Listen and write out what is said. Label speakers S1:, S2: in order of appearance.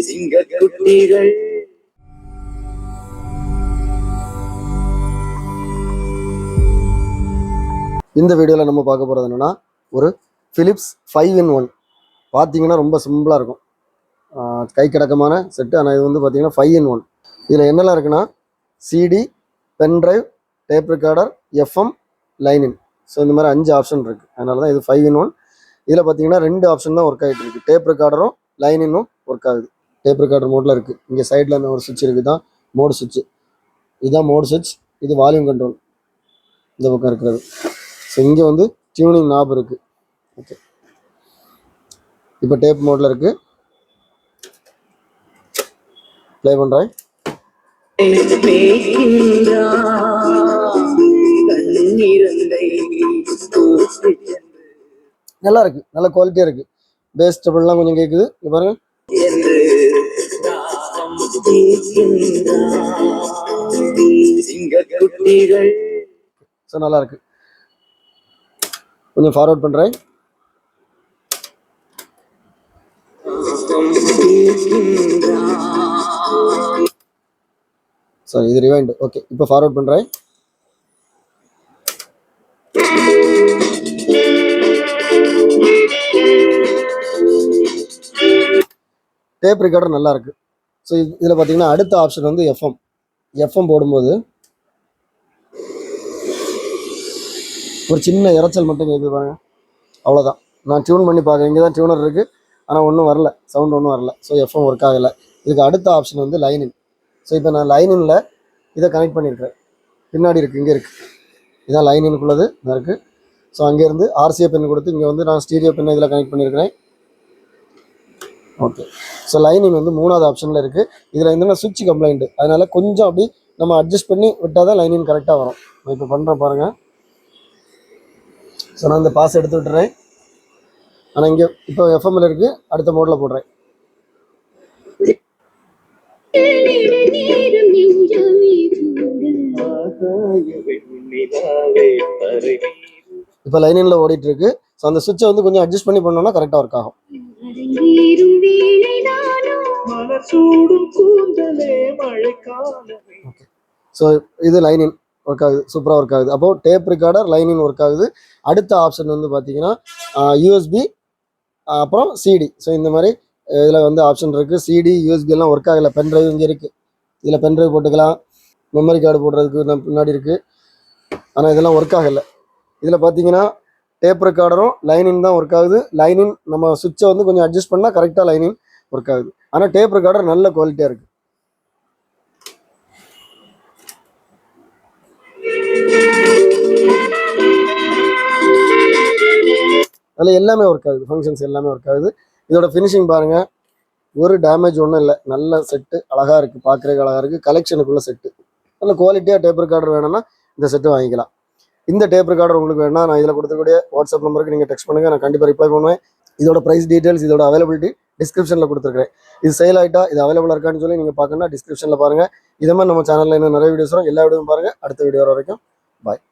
S1: சிங்கக்குட்டிகள். இந்த வீடியோவில் நம்ம பார்க்க போகிறது என்னென்னா ஒரு ஃபிலிப்ஸ் 5-in-1 பார்த்தீங்கன்னா ரொம்ப சிம்பிளாக இருக்கும், கை கிடக்கமான செட்டு. ஆனால் இது வந்து பார்த்தீங்கன்னா 5-in-1. இதில் என்னெல்லாம் இருக்குன்னா CD, pendrive, tape recorder, FM, line in. So இந்த மாதிரி 5 ஆப்ஷன் இருக்குது. அதனால தான் இது 5-in-1. இதில் பார்த்தீங்கன்னா 2 ஆப்ஷன் தான் ஒர்க் ஆகிட்டு இருக்குது. டேப் ரெக்கார்டரும் லைனினும் ஒர்க் ஆகுது. டேப் ரெக்கார்டர் மோடில் இருக்குது. இங்கே சைடில் ஒரு சுவிட்ச் இருக்குது, தான் மோடு சுவிட்ச். இதுதான் மோடு சுவிட்ச். இது வால்யூம் கண்ட்ரோல் இந்த பக்கம் இருக்கிறது. ஸோ இங்கே வந்து டியூனிங் நாப் இருக்குது. ஓகே, இப்போ டேப் மோடில் இருக்குது. ப்ளே பண்ணுறேன். நல்லா இருக்குது, நல்ல குவாலிட்டியாக இருக்குது. பேஸ் டபுள்லாம் கொஞ்சம் கேட்குது. இங்கே பாருங்க. ஸோ நல்லா இருக்கு. கொஞ்சம் ஃபார்வர்ட் பண்ணுறேன். சாரி, இது ரிவைண்ட். ஓகே, இப்போ ஃபார்வர்ட் பண்ணுறேன். டேப் ரெக்கார்டர் நல்லா இருக்கு. ஸோ இதில் பார்த்தீங்கன்னா அடுத்த ஆப்ஷன் வந்து எஃப்எம் போடும்போது ஒரு சின்ன இறைச்சல் மட்டும் கேட்குது பாருங்க, அவ்வளோதான். நான் டியூன் பண்ணி பார்க்குறேன். இங்கே தான் டியூனர் இருக்குது, ஆனால் ஒன்றும் வரல, சவுண்ட் ஒன்றும் வரல. ஸோ எஃப்எம் ஒர்க் ஆகலை. இதுக்கு அடுத்த ஆப்ஷன் வந்து லைனின். ஸோ இப்போ நான் லைனினில் இதை கனெக்ட் பண்ணியிருக்கிறேன். பின்னாடி இருக்குது, இங்கே இருக்குது. இதான் லைனினுக்குள்ளது இதாக இருக்குது. ஸோ அங்கேருந்து ஆர்சிஏ பென் கொடுத்து இங்கே வந்து நான் ஸ்டீரியோ பெண்ணை இதில் கனெக்ட் பண்ணியிருக்கிறேன். ஓகே, ஸோ லைனிங் வந்து 3வது ஆப்ஷனில் இருக்குது. இதில் என்னென்னா சுவிட்ச் கம்ப்ளைண்ட்டு, அதனால் கொஞ்சம் அப்படி நம்ம அட்ஜஸ்ட் பண்ணி விட்டால் தான் லைனிங் கரெக்டாக வரும். நான் இப்போ பண்ணுறேன் பாருங்கள். ஸோ நான் இந்த பாஸ் எடுத்து விட்டுறேன். ஆனால் இங்கே இப்போ எஃப்எம்மில் இருக்குது. அடுத்த மோடில் போடுறேன். இப்போ லைனில் ஓடிட்டுருக்கு. ஸோ அந்த சுவிட்சை வந்து கொஞ்சம் அட்ஜஸ்ட் பண்ணி பண்ணோம்னா கரெக்டாக ஒர்க் ஆகும். ஓகே, ஸோ இது லைனின் ஒர்க் ஆகுது, சூப்பராக ஒர்க் ஆகுது. அப்போது டேப் ரெக்கார்டர், லைனின் ஒர்க் ஆகுது. அடுத்த ஆப்ஷன் வந்து பார்த்தீங்கன்னா யூஎஸ்பி, அப்புறம் சிடி. ஸோ இந்த மாதிரி இதில் வந்து ஆப்ஷன் இருக்குது. சிடி, யூஎஸ்பி எல்லாம் ஒர்க் ஆகலை. பென்ட்ரைவ் இங்கே இருக்குது. இதில் பென்ட்ரைவ் போட்டுக்கலாம். மெமரி கார்டு போடுறதுக்கு பின்னாடி இருக்குது. ஆனால் இதெல்லாம் ஒர்க் ஆகலை. இதில் பார்த்தீங்கன்னா டேப் ரெக்கார்டரும் லைனின் தான் ஒர்க் ஆகுது. லைனின் நம்ம சுவிட்சை வந்து கொஞ்சம் அட்ஜஸ்ட் பண்ணால் கரெக்டாக லைனின் ஒர்க் ஆகுது. ஆனால் டேப் ரெக்கார்டர் நல்ல குவாலிட்டியாக இருக்குது. அதில் எல்லாமே ஒர்க் ஆகுது, ஃபங்க்ஷன்ஸ் எல்லாமே ஒர்க் ஆகுது. இதோட ஃபினிஷிங் பாருங்கள், ஒரு டேமேஜ் ஒன்றும் இல்லை. நல்ல செட்டு, அழகாக இருக்குது, பார்க்குறதுக்கு அழகாக இருக்குது. கலெக்ஷனுக்குள்ள செட்டு, நல்ல குவாலிட்டியாக டேப் ரெக்கார்டர் வேணும்னா இந்த செட்டு வாங்கிக்கலாம். இந்த டேப் ரெக்கார்டர் உங்களுக்கு வேணா நான் இதில் கொடுத்துக்கூடிய வாட்ஸ்அப் நம்பருக்கு நீங்கள் டெக்ஸ்ட் பண்ணுங்கள், நான் கண்டிப்பாக ரிப்ளை பண்ணுவேன். இதோட ப்ரைஸ் டீட்டெயில்ஸ், இதோட அவைலபிலிட்டி டிஸ்கிரிப்ஷனில் கொடுத்துருக்கேன். இது சேல் ஆகிட்டா, இது அவைலபிளாக இருக்கான்னு சொல்லி நீங்கள் பார்க்கணும்னா டிஸ்கிரிப்ஷனில் பாருங்கள். இதே மாதிரி நம்ம சேனலில் இன்னும் நிறைய வீடியோஸ் வரும். எல்லா வீடியோவும் பாருங்கள். அடுத்த வீடியோ வரைக்கும் பாய்.